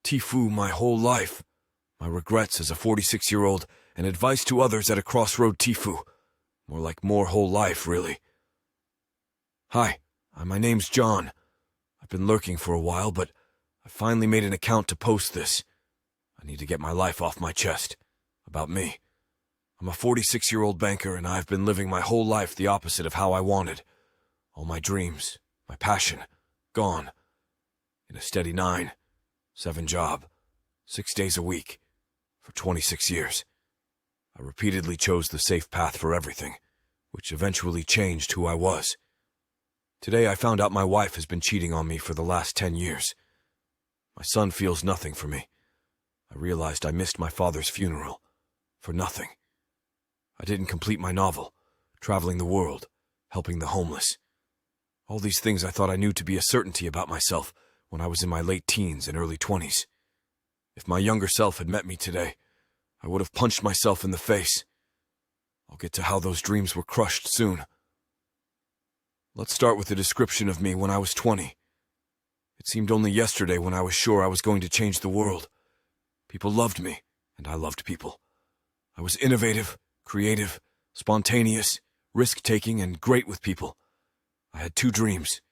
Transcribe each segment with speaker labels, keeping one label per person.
Speaker 1: Tifu my whole life. My regrets as a 46-year-old and advice to others at a crossroad Tifu. More like more whole life, really. Hi, my name's John. I've been lurking for a while, but I finally made an account to post this. I need to get my life off my chest. About me. I'm a 46-year-old banker, and I've been living my whole life the opposite of how I wanted. All my dreams, my passion, gone. In a steady 9-7 job, 6 days a week, for 26 years. I repeatedly chose the safe path for everything, which eventually changed who I was. Today I found out my wife has been cheating on me for the last 10 years. My son feels nothing for me. I realized I missed my father's funeral. For nothing. I didn't complete my novel, traveling the world, helping the homeless. All these things I thought I knew to be a certainty about myself when I was in my late teens and early 20s. If my younger self had met me today, I would have punched myself in the face. I'll get to how those dreams were crushed soon. Let's start with a description of me when I was 20. It seemed only yesterday when I was sure I was going to change the world. People loved me, and I loved people. I was innovative, creative, spontaneous, risk-taking, and great with people. I had 2 dreams.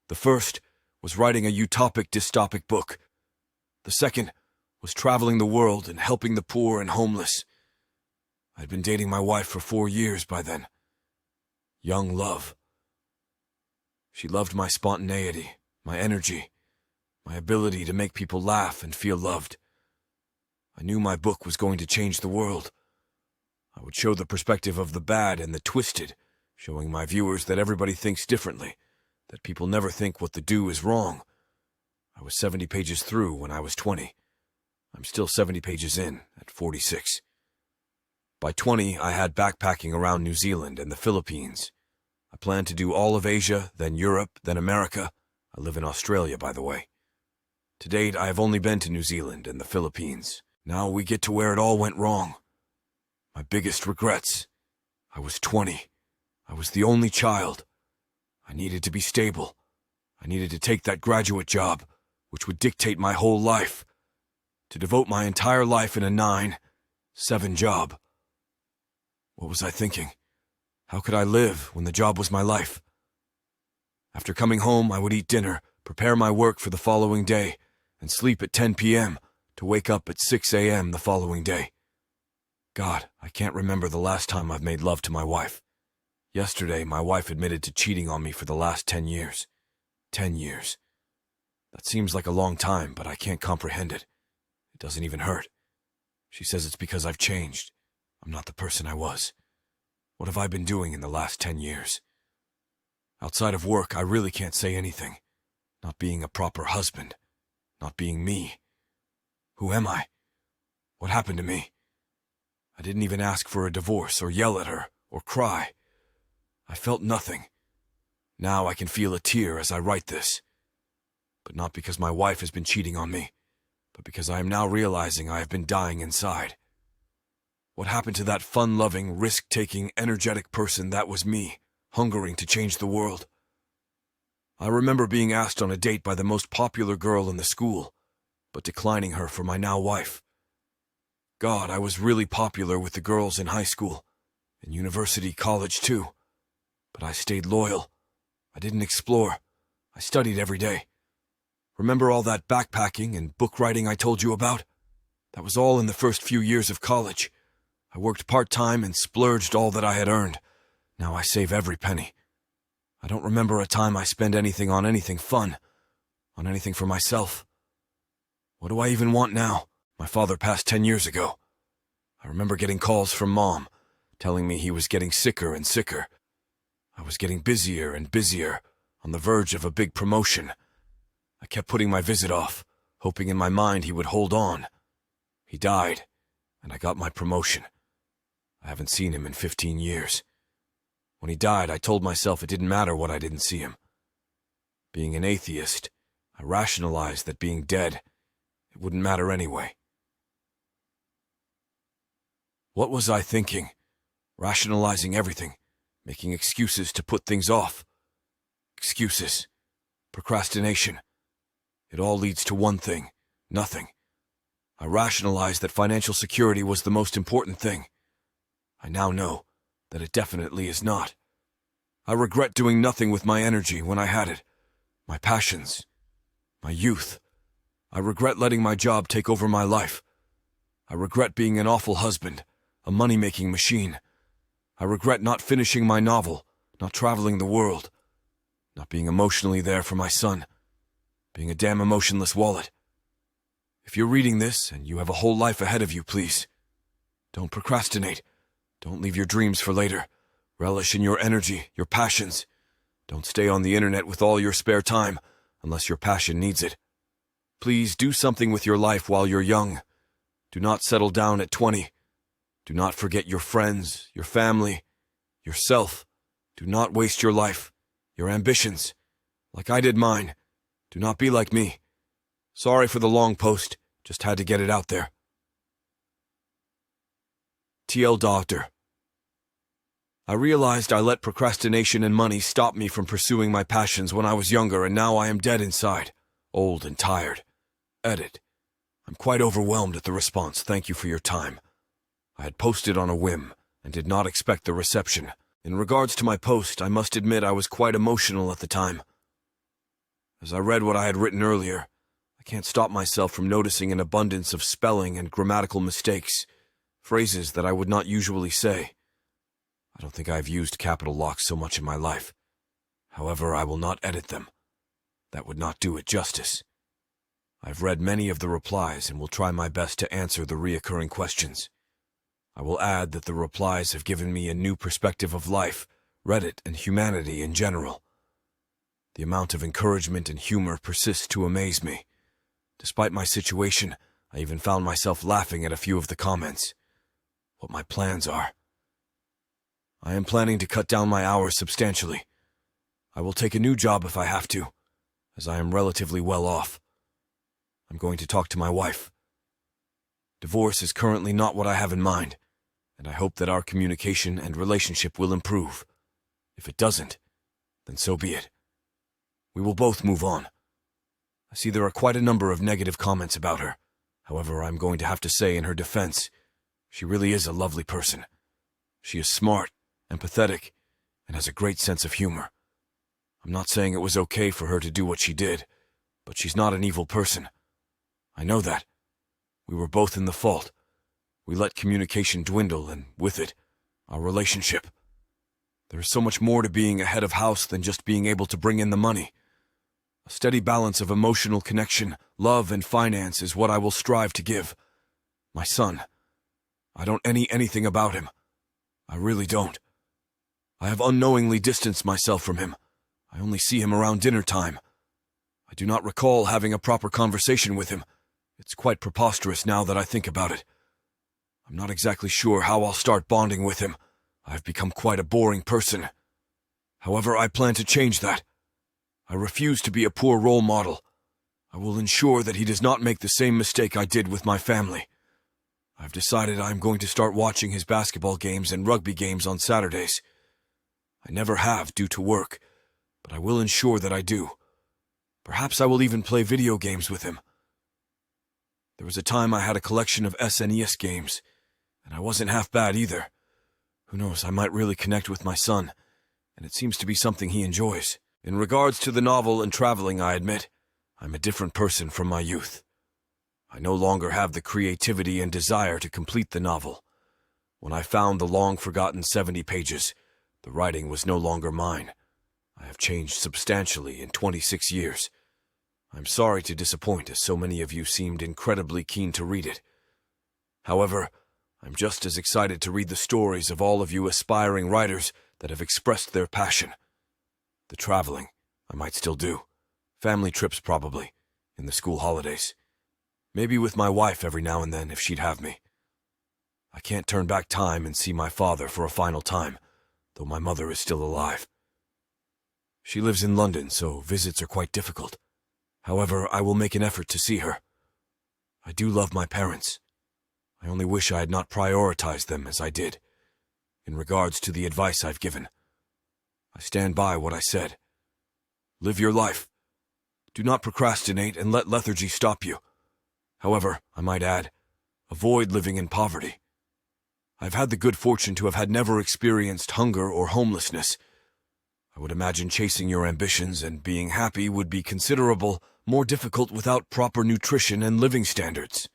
Speaker 1: The first was writing a utopic dystopic book. The second was traveling the world and helping the poor and homeless. I'd been dating my wife for 4 years by then. Young love. She loved my spontaneity, my energy, my ability to make people laugh and feel loved. I knew my book was going to change the world. I would show the perspective of the bad and the twisted, showing my viewers that everybody thinks differently, that people never think what they do is wrong. I was 70 pages through when I was 20. I'm still 70 pages in at 46. By 20, I had backpacking around New Zealand and the Philippines. I planned to do all of Asia, then Europe, then America. I live in Australia, by the way. To date, I have only been to New Zealand and the Philippines. Now we get to where it all went wrong. My biggest regrets. I was 20. I was the only child. I needed to be stable. I needed to take that graduate job, which would dictate my whole life. To devote my entire life in a 9-7 job. What was I thinking? How could I live when the job was my life? After coming home, I would eat dinner, prepare my work for the following day, and sleep at 10 p.m. to wake up at 6 a.m. the following day. God, I can't remember the last time I've made love to my wife. Yesterday, my wife admitted to cheating on me for the last 10 years. 10 years. That seems like a long time, but I can't comprehend it. It doesn't even hurt. She says it's because I've changed. I'm not the person I was. What have I been doing in the last 10 years? Outside of work, I really can't say anything. Not being a proper husband. Not being me. Who am I? What happened to me? I didn't even ask for a divorce or yell at her or cry. I felt nothing. Now I can feel a tear as I write this. But not because my wife has been cheating on me, but because I am now realizing I have been dying inside. What happened to that fun-loving, risk-taking, energetic person that was me, hungering to change the world? I remember being asked on a date by the most popular girl in the school, but declining her for my now wife. God, I was really popular with the girls in high school, in university, college too. But I stayed loyal. I didn't explore. I studied every day. Remember all that backpacking and book writing I told you about? That was all in the first few years of college. I worked part-time and splurged all that I had earned. Now I save every penny. I don't remember a time I spent anything on anything fun, on anything for myself. What do I even want now? My father passed 10 years ago. I remember getting calls from Mom, telling me he was getting sicker and sicker. I was getting busier and busier, on the verge of a big promotion. I kept putting my visit off, hoping in my mind he would hold on. He died, and I got my promotion. I haven't seen him in 15 years. When he died, I told myself it didn't matter what I didn't see him. Being an atheist, I rationalized that being dead, it wouldn't matter anyway. What was I thinking? Rationalizing everything, making excuses to put things off. Excuses. Procrastination. It all leads to one thing, Nothing. I rationalized that financial security was the most important thing. I now know that it definitely is not. I regret doing nothing with my energy when I had it, my passions, my youth. I regret letting my job take over my life. I regret being an awful husband, a money-making machine. I regret not finishing my novel, not traveling the world, not being emotionally there for my son, being a damn emotionless wallet. If you're reading this and you have a whole life ahead of you, please, don't procrastinate. Don't leave your dreams for later. Relish in your energy, your passions. Don't stay on the internet with all your spare time unless your passion needs it. Please do something with your life while you're young. Do not settle down at 20. Do not forget your friends, your family, yourself. Do not waste your life, your ambitions, like I did mine. Do not be like me. Sorry for the long post, just had to get it out there. TL Doctor. I realized I let procrastination and money stop me from pursuing my passions when I was younger, and now I am dead inside, old and tired. Edit. I'm quite overwhelmed at the response. Thank you for your time. I had posted on a whim and did not expect the reception. In regards to my post, I must admit I was quite emotional at the time. As I read what I had written earlier, I can't stop myself from noticing an abundance of spelling and grammatical mistakes, phrases that I would not usually say. I don't think I've used capital locks so much in my life. However, I will not edit them. That would not do it justice. I've read many of the replies and will try my best to answer the reoccurring questions. I will add that the replies have given me a new perspective of life, Reddit, and humanity in general. The amount of encouragement and humor persists to amaze me. Despite my situation, I even found myself laughing at a few of the comments. What my plans are. I am planning to cut down my hours substantially. I will take a new job if I have to, as I am relatively well off. I'm going to talk to my wife. Divorce is currently not what I have in mind, and I hope that our communication and relationship will improve. If it doesn't, then so be it. We will both move on. I see there are quite a number of negative comments about her. However, I'm going to have to say in her defense, she really is a lovely person. She is smart, empathetic, and has a great sense of humor. I'm not saying it was okay for her to do what she did, but she's not an evil person. I know that. We were both in the fault. We let communication dwindle, and with it, our relationship. There is so much more to being a head of house than just being able to bring in the money. A steady balance of emotional connection, love, and finance is what I will strive to give. My son. I don't anything about him. I really don't. I have unknowingly distanced myself from him. I only see him around dinner time. I do not recall having a proper conversation with him. It's quite preposterous now that I think about it. I'm not exactly sure how I'll start bonding with him. I've become quite a boring person. However, I plan to change that. I refuse to be a poor role model. I will ensure that he does not make the same mistake I did with my family. I've decided I'm going to start watching his basketball games and rugby games on Saturdays. I never have due to work, but I will ensure that I do. Perhaps I will even play video games with him. There was a time I had a collection of SNES games, and I wasn't half bad either. Who knows, I might really connect with my son, and it seems to be something he enjoys. In regards to the novel and traveling, I admit, I'm a different person from my youth. I no longer have the creativity and desire to complete the novel. When I found the long-forgotten 70 pages, the writing was no longer mine. I have changed substantially in 26 years. I'm sorry to disappoint, as so many of you seemed incredibly keen to read it. However, I'm just as excited to read the stories of all of you aspiring writers that have expressed their passion. The traveling, I might still do. Family trips probably, in the school holidays. Maybe with my wife every now and then if she'd have me. I can't turn back time and see my father for a final time, though my mother is still alive. She lives in London, so visits are quite difficult. However, I will make an effort to see her. I do love my parents. I only wish I had not prioritized them as I did. In regards to the advice I've given, I stand by what I said. Live your life. Do not procrastinate and let lethargy stop you. However, I might add, avoid living in poverty. I've had the good fortune to have had never experienced hunger or homelessness. I would imagine chasing your ambitions and being happy would be considerable more difficult without proper nutrition and living standards.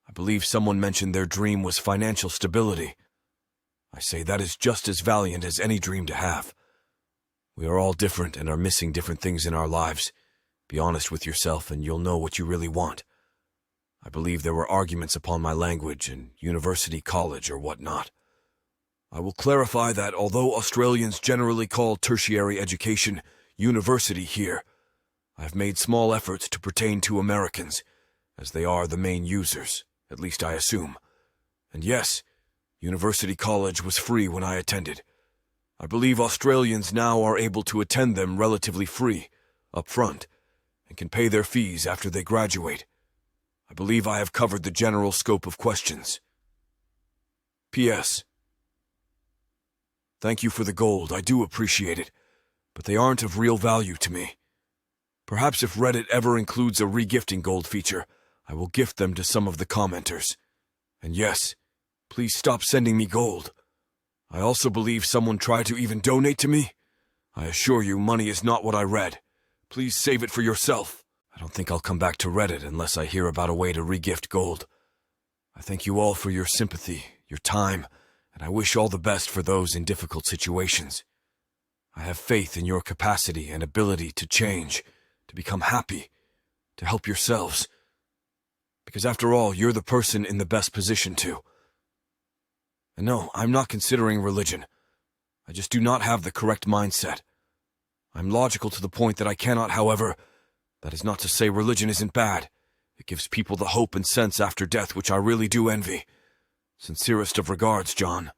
Speaker 1: I believe someone mentioned their dream was financial stability. I say that is just as valiant as any dream to have. We are all different and are missing different things in our lives. Be honest with yourself and you'll know what you really want. I believe there were arguments upon my language in university, college, or whatnot. I will clarify that although Australians generally call tertiary education university here, I have made small efforts to pertain to Americans, as they are the main users, at least I assume. And yes, University College was free when I attended. I believe Australians now are able to attend them relatively free, up front, and can pay their fees after they graduate. I believe I have covered the general scope of questions. P.S. Thank you for the gold, I do appreciate it, but they aren't of real value to me. Perhaps if Reddit ever includes a regifting gold feature, I will gift them to some of the commenters. And yes, please stop sending me gold. I also believe someone tried to even donate to me. I assure you, money is not what I read. Please save it for yourself. I don't think I'll come back to Reddit unless I hear about a way to regift gold. I thank you all for your sympathy, your time, and I wish all the best for those in difficult situations. I have faith in your capacity and ability to change, to become happy, to help yourselves. Because after all, you're the person in the best position to. And no, I'm not considering religion. I just do not have the correct mindset. I'm logical to the point that I cannot, however, that is not to say religion isn't bad. It gives people the hope and sense after death which I really do envy. Sincerest of regards, John.